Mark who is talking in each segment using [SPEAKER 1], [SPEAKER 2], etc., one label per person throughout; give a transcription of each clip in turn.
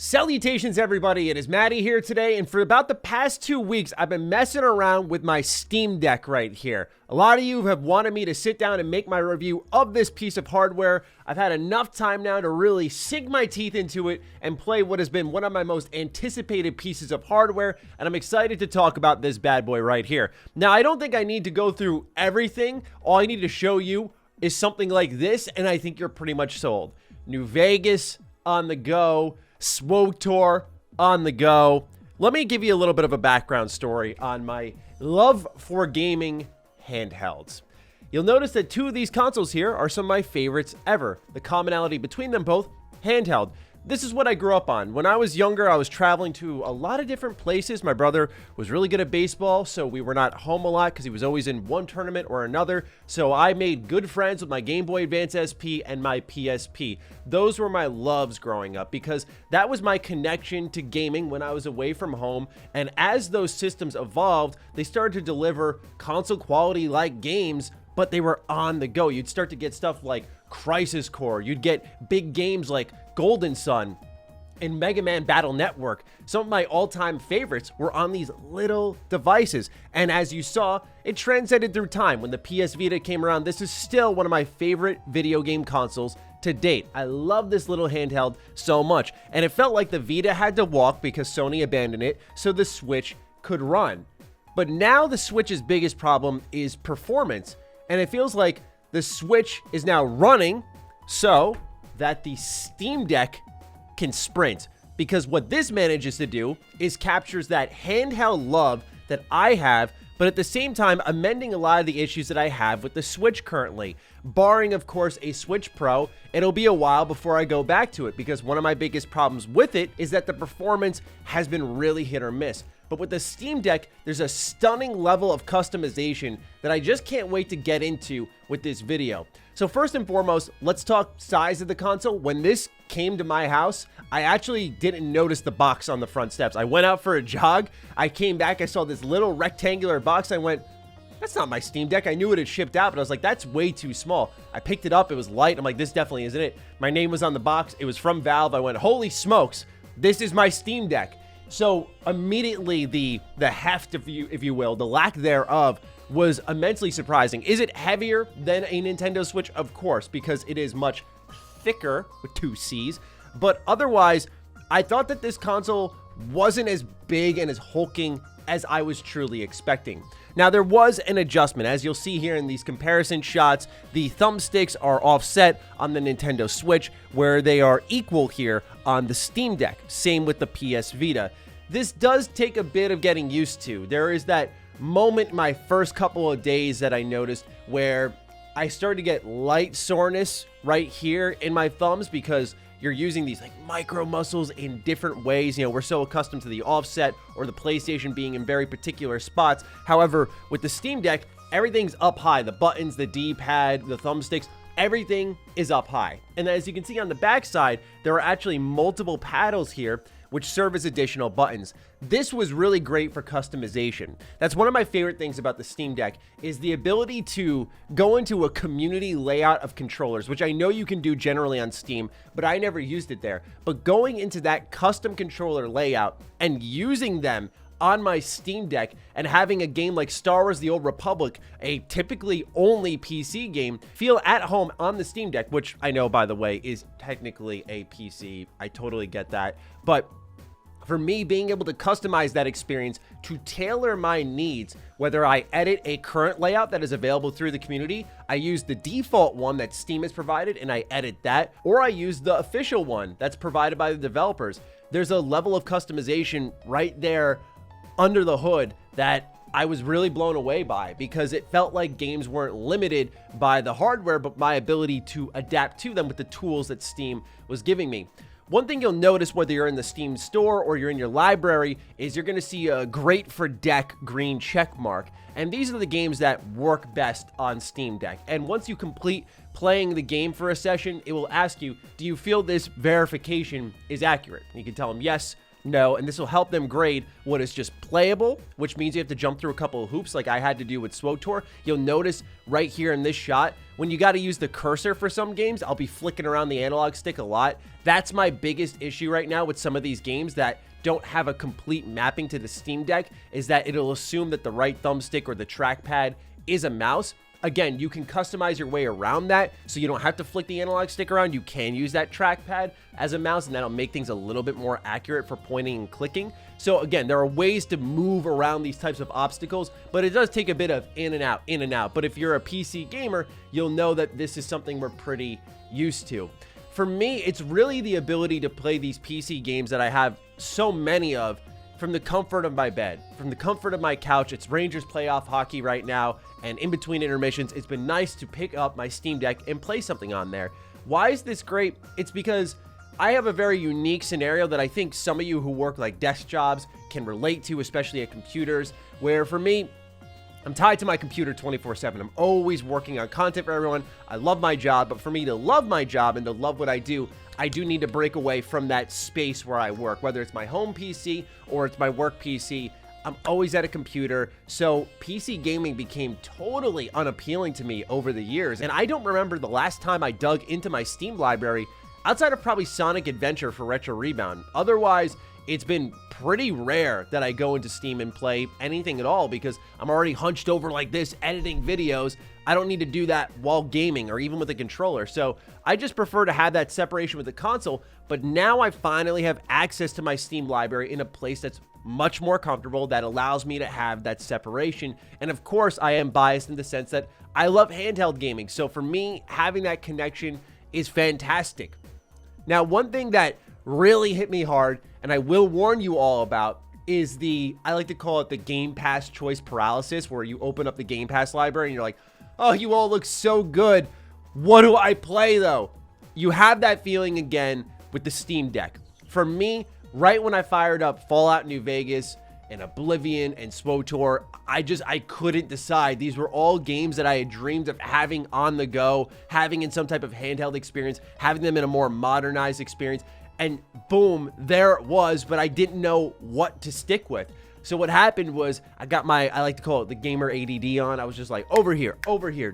[SPEAKER 1] Salutations everybody, it is Matty here today, and for about the past 2 weeks, I've been messing around with my Steam Deck right here. A lot of you have wanted me to sit down and make my review of this piece of hardware. I've had enough time now to really sink my teeth into it and play what has been one of my most anticipated pieces of hardware, and I'm excited to talk about this bad boy right here. Now, I don't think I need to go through everything. All I need to show you is something like this, and I think you're pretty much sold. New Vegas on the go. SWTOR on the go. Let me give you a little bit of a background story on my love for gaming handhelds. You'll notice that two of these consoles here are some of my favorites ever. The commonality between them both, handheld. This is what I grew up on. When I was younger, I was traveling to a lot of different places. My brother was really good at baseball, so we were not home a lot because he was always in one tournament or another. So I made good friends with my Game Boy Advance SP and my PSP. Those were my loves growing up because that was my connection to gaming when I was away from home. And as those systems evolved, they started to deliver console quality like games, but they were on the go. You'd start to get stuff like Crisis Core. You'd get big games like Golden Sun and Mega Man Battle Network. Some of my all-time favorites were on these little devices. And as you saw, it transcended through time. When the PS Vita came around, this is still one of my favorite video game consoles to date. I love this little handheld so much. And it felt like the Vita had to walk because Sony abandoned it so the Switch could run. But now the Switch's biggest problem is performance. And it feels like the Switch is now running so that the Steam Deck can sprint, because what this manages to do is captures that handheld love that I have, but at the same time amending a lot of the issues that I have with the Switch currently. Barring, of course, a Switch Pro, it'll be a while before I go back to it, because one of my biggest problems with it is that the performance has been really hit or miss. But with the Steam Deck, there's a stunning level of customization that I just can't wait to get into with this video. So first and foremost, let's talk size of the console. When this came to my house, I actually didn't notice the box on the front steps. I went out for a jog. I came back, I saw this little rectangular box. I went, that's not my Steam Deck. I knew it had shipped out, but I was like, that's way too small. I picked it up. It was light. I'm like, this definitely isn't it. My name was on the box. It was from Valve. I went, holy smokes, this is my Steam Deck. So immediately the heft, if you will, the lack thereof was immensely surprising. Is it heavier than a Nintendo Switch? Of course, because it is much thicker with 2 C's. But otherwise, I thought that this console wasn't as big and as hulking as I was truly expecting. Now, there was an adjustment. As you'll see here in these comparison shots, the thumbsticks are offset on the Nintendo Switch, where they are equal here on the Steam Deck. Same with the PS Vita. This does take a bit of getting used to. There is that moment my first couple of days that I noticed where I started to get light soreness right here in my thumbs because you're using these like micro muscles in different ways. You know, we're so accustomed to the offset or the PlayStation being in very particular spots. However, with the Steam Deck, everything's up high. The buttons, the D-pad, the thumbsticks, everything is up high. And as you can see on the back side, there are actually multiple paddles here which serve as additional buttons. This was really great for customization. That's one of my favorite things about the Steam Deck is the ability to go into a community layout of controllers, which I know you can do generally on Steam, but I never used it there. But going into that custom controller layout and using them on my Steam Deck and having a game like Star Wars The Old Republic, a typically only PC game, feel at home on the Steam Deck, which I know, by the way, is technically a PC. I totally get that. But for me, being able to customize that experience to tailor my needs, whether I edit a current layout that is available through the community, I use the default one that Steam has provided and I edit that, or I use the official one that's provided by the developers. There's a level of customization right there under the hood that I was really blown away by, because it felt like games weren't limited by the hardware, but my ability to adapt to them with the tools that Steam was giving me. One thing you'll notice whether you're in the Steam store or you're in your library is you're going to see a great for deck green check mark. And these are the games that work best on Steam Deck. And once you complete playing the game for a session, it will ask you, do you feel this verification is accurate? And you can tell them yes No, and this will help them grade what is just playable, which means you have to jump through a couple of hoops like I had to do with SWTOR. You'll notice right here in this shot, when you got to use the cursor for some games, I'll be flicking around the analog stick a lot. That's my biggest issue right now with some of these games that don't have a complete mapping to the Steam Deck, is that it'll assume that the right thumbstick or the trackpad is a mouse. Again, you can customize your way around that, so you don't have to flick the analog stick around. You can use that trackpad as a mouse, and that'll make things a little bit more accurate for pointing and clicking. So again, there are ways to move around these types of obstacles, but it does take a bit of in and out, in and out. But if you're a PC gamer, you'll know that this is something we're pretty used to. For me, it's really the ability to play these PC games that I have so many of from the comfort of my bed, from the comfort of my couch. It's Rangers playoff hockey right now, and in between intermissions, it's been nice to pick up my Steam Deck and play something on there. Why is this great? It's because I have a very unique scenario that I think some of you who work like desk jobs can relate to, especially at computers, where for me, I'm tied to my computer 24/7. I'm always working on content for everyone. I love my job, but for me to love my job and to love what I do need to break away from that space where I work, whether it's my home PC or it's my work PC. I'm always at a computer, so PC gaming became totally unappealing to me over the years, and I don't remember the last time I dug into my Steam library outside of probably Sonic Adventure for Retro Rebound. Otherwise, it's been pretty rare that I go into Steam and play anything at all because I'm already hunched over like this editing videos. I don't need to do that while gaming or even with a controller. So I just prefer to have that separation with the console, but now I finally have access to my Steam library in a place that's much more comfortable, that allows me to have that separation. And of course, I am biased in the sense that I love handheld gaming. So for me, having that connection is fantastic. Now, one thing that really hit me hard, and I will warn you all about, is I like to call it the Game Pass choice paralysis, where you open up the Game Pass library and you're like, oh, you all look so good. What do I play though? You have that feeling again with the Steam Deck. For me, right when I fired up Fallout New Vegas and Oblivion and SWTOR, I couldn't decide. These were all games that I had dreamed of having on the go, having in some type of handheld experience, having them in a more modernized experience. And boom, there it was, but I didn't know what to stick with. So what happened was I got I like to call it the gamer ADD on. I was just like, over here,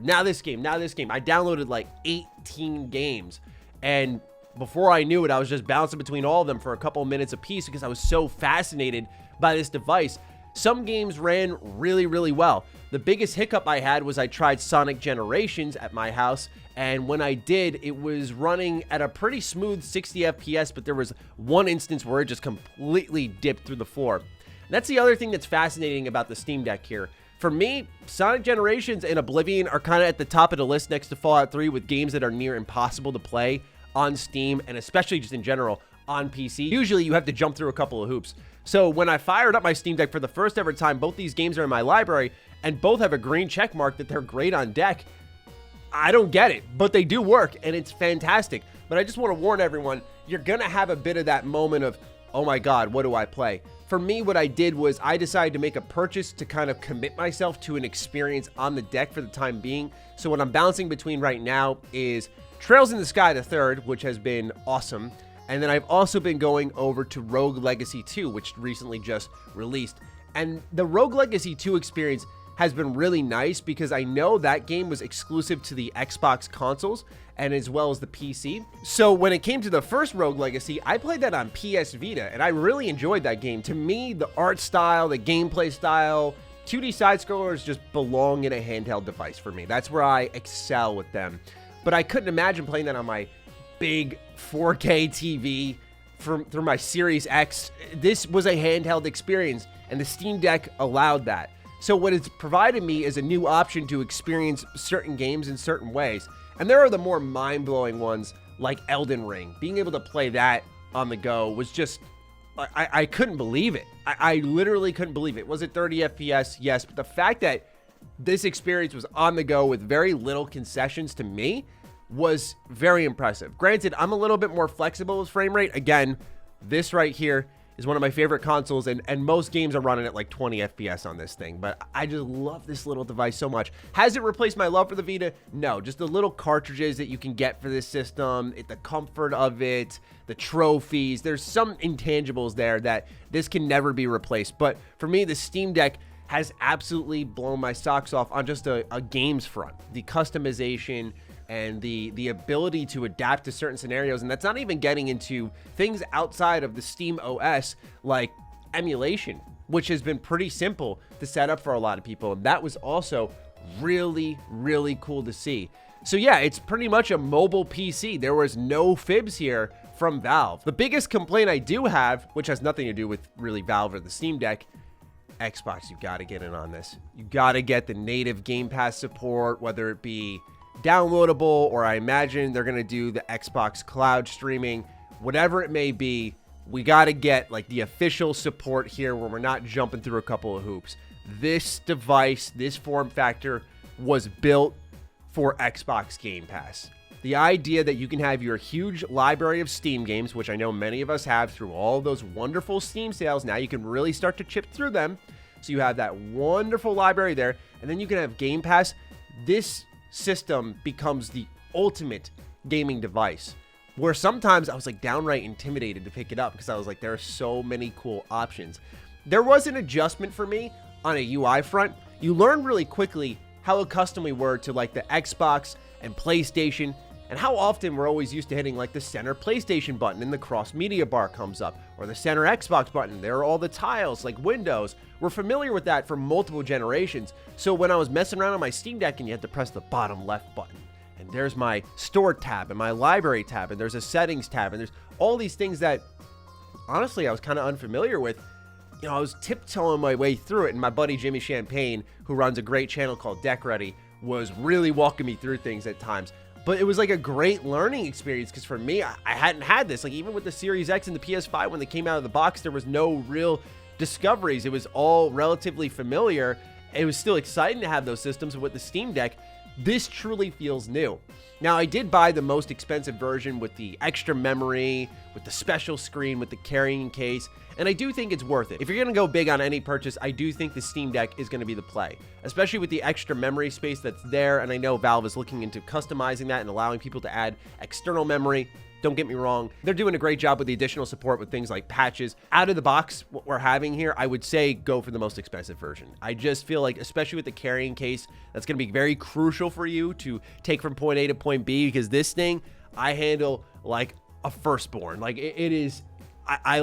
[SPEAKER 1] now this game, now this game. I downloaded like 18 games. And before I knew it, I was just bouncing between all of them for a couple of minutes apiece because I was so fascinated by this device. Some games ran really, really well. The biggest hiccup I had was I tried Sonic Generations at my house, and when I did, it was running at a pretty smooth 60 FPS, but there was one instance where it just completely dipped through the floor. And that's the other thing that's fascinating about the Steam Deck here. For me, Sonic Generations and Oblivion are kind of at the top of the list next to Fallout 3 with games that are near impossible to play on Steam, and especially just in general on PC. Usually you have to jump through a couple of hoops. So when I fired up my Steam Deck for the first ever time, both these games are in my library and both have a green check mark that they're great on deck. I don't get it, but they do work and it's fantastic. But I just want to warn everyone, you're gonna have a bit of that moment of, oh my God, what do I play? For me, what I did was I decided to make a purchase to kind of commit myself to an experience on the deck for the time being. So what I'm bouncing between right now is Trails in the Sky the Third, which has been awesome. And then I've also been going over to Rogue Legacy 2, which recently just released. And the Rogue Legacy 2 experience has been really nice because I know that game was exclusive to the Xbox consoles and as well as the PC. So when it came to the first Rogue Legacy, I played that on PS Vita and I really enjoyed that game. To me, the art style, the gameplay style, 2D side-scrollers just belong in a handheld device for me. That's where I excel with them. But I couldn't imagine playing that on my big 4K TV through my Series X. This was a handheld experience, and the Steam Deck allowed that. So what it's provided me is a new option to experience certain games in certain ways. And there are the more mind-blowing ones, like Elden Ring. Being able to play that on the go was just, I couldn't believe it. I literally couldn't believe it. Was it 30 FPS? Yes, but the fact that this experience was on the go with very little concessions to me was very impressive. Granted, I'm a little bit more flexible with frame rate. Again, this right here is one of my favorite consoles, and most games are running at like 20 FPS on this thing, but I just love this little device so much. Has it replaced my love for the Vita? No, just the little cartridges that you can get for this system, the comfort of it, the trophies. There's some intangibles there that this can never be replaced, but for me, the Steam Deck has absolutely blown my socks off on just a games front. The customization and the ability to adapt to certain scenarios, and that's not even getting into things outside of the Steam OS like emulation, which has been pretty simple to set up for a lot of people, and that was also really, really cool to see. So yeah, it's pretty much a mobile PC. There was no fibs here from Valve. The biggest complaint I do have, which has nothing to do with really Valve or the Steam Deck, Xbox, you gotta get in on this. You gotta get the native Game Pass support, whether it be downloadable, or I imagine they're gonna do the Xbox cloud streaming, whatever it may be. We gotta get like the official support here where we're not jumping through a couple of hoops. This device, this form factor was built for Xbox Game Pass. The idea that you can have your huge library of Steam games, which I know many of us have through all those wonderful Steam sales, now you can really start to chip through them. So you have that wonderful library there, and then you can have Game Pass. This system becomes the ultimate gaming device, where sometimes I was like downright intimidated to pick it up because I was like, there are so many cool options. There was an adjustment for me on a UI front. You learn really quickly how accustomed we were to like the Xbox and PlayStation, and how often we're always used to hitting like the center PlayStation button and the cross media bar comes up, or the center Xbox button. There are all the tiles like Windows. We're familiar with that for multiple generations. So when I was messing around on my Steam Deck and you had to press the bottom left button, and there's my store tab and my library tab, and there's a settings tab, and there's all these things that honestly I was kind of unfamiliar with. You know, I was tiptoeing my way through it, and my buddy Jimmy Champagne, who runs a great channel called Deck Ready, was really walking me through things at times. But it was like a great learning experience, because for me, I hadn't had this. Like even with the Series X and the PS5, when they came out of the box, there was no real discoveries. It was all relatively familiar. It was still exciting to have those systems. With the Steam Deck, this truly feels new. Now, I did buy the most expensive version with the extra memory, with the special screen, with the carrying case, and I do think it's worth it. If you're going to go big on any purchase, I do think the Steam Deck is going to be the play, especially with the extra memory space that's there, and I know Valve is looking into customizing that and allowing people to add external memory. Don't get me wrong, they're doing a great job with the additional support with things like patches. Out of the box, what we're having here, I would say go for the most expensive version. I just feel like, especially with the carrying case, that's going to be very crucial for you to take from point A to point B, because this thing, I handle like a firstborn. Like it is, I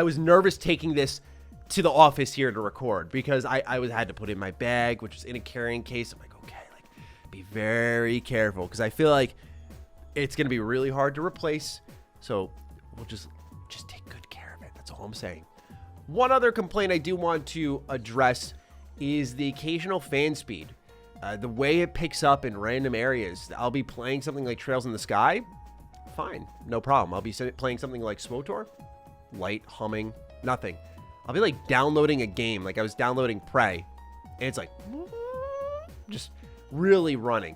[SPEAKER 1] was nervous taking this to the office here to record, because I had to put it in my bag, which is in a carrying case. I'm like, okay, like be very careful, because I feel like it's going to be really hard to replace. So we'll just take good care of it. That's all I'm saying. One other complaint I do want to address is the occasional fan speed. The way it picks up in random areas. I'll be playing something like Trails in the Sky. Fine, no problem. I'll be playing something like SWTOR. Light humming, nothing. I'll be like downloading a game. Like I was downloading Prey, and it's like just really running.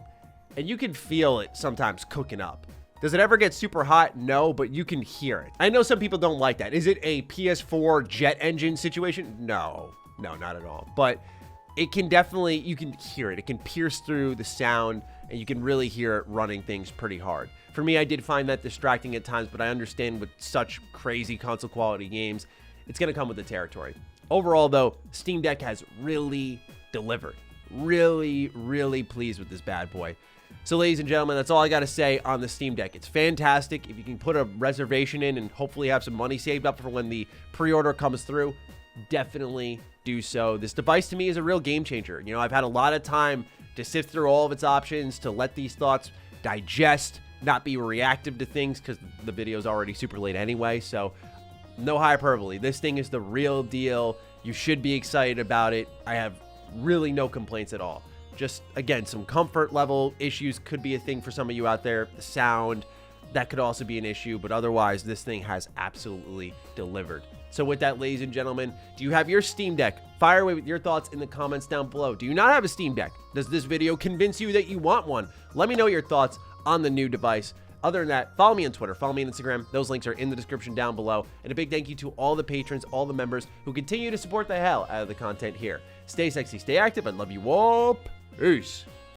[SPEAKER 1] And you can feel it sometimes cooking up. Does it ever get super hot? No, but you can hear it. I know some people don't like that. Is it a PS4 jet engine situation? No, not at all. But it can definitely, you can hear it. It can pierce through the sound, and you can really hear it running things pretty hard. For me, I did find that distracting at times, but I understand with such crazy console quality games, it's going to come with the territory. Overall, though, Steam Deck has really delivered. Really, really pleased with this bad boy. So, ladies and gentlemen, that's all I got to say on the Steam Deck. It's fantastic. If you can put a reservation in and hopefully have some money saved up for when the pre-order comes through, definitely do so. This device to me is a real game changer. You know, I've had a lot of time to sift through all of its options, to let these thoughts digest, not be reactive to things, because the video is already super late anyway. So no hyperbole. This thing is the real deal. You should be excited about it. I have really no complaints at all. Just, again, some comfort level issues could be a thing for some of you out there. The sound, that could also be an issue, but otherwise, this thing has absolutely delivered. So with that, ladies and gentlemen, do you have your Steam Deck? Fire away with your thoughts in the comments down below. Do you not have a Steam Deck? Does this video convince you that you want one? Let me know your thoughts on the new device. Other than that, follow me on Twitter, follow me on Instagram. Those links are in the description down below. And a big thank you to all the patrons, all the members who continue to support the hell out of the content here. Stay sexy, stay active, and love you all. Peace.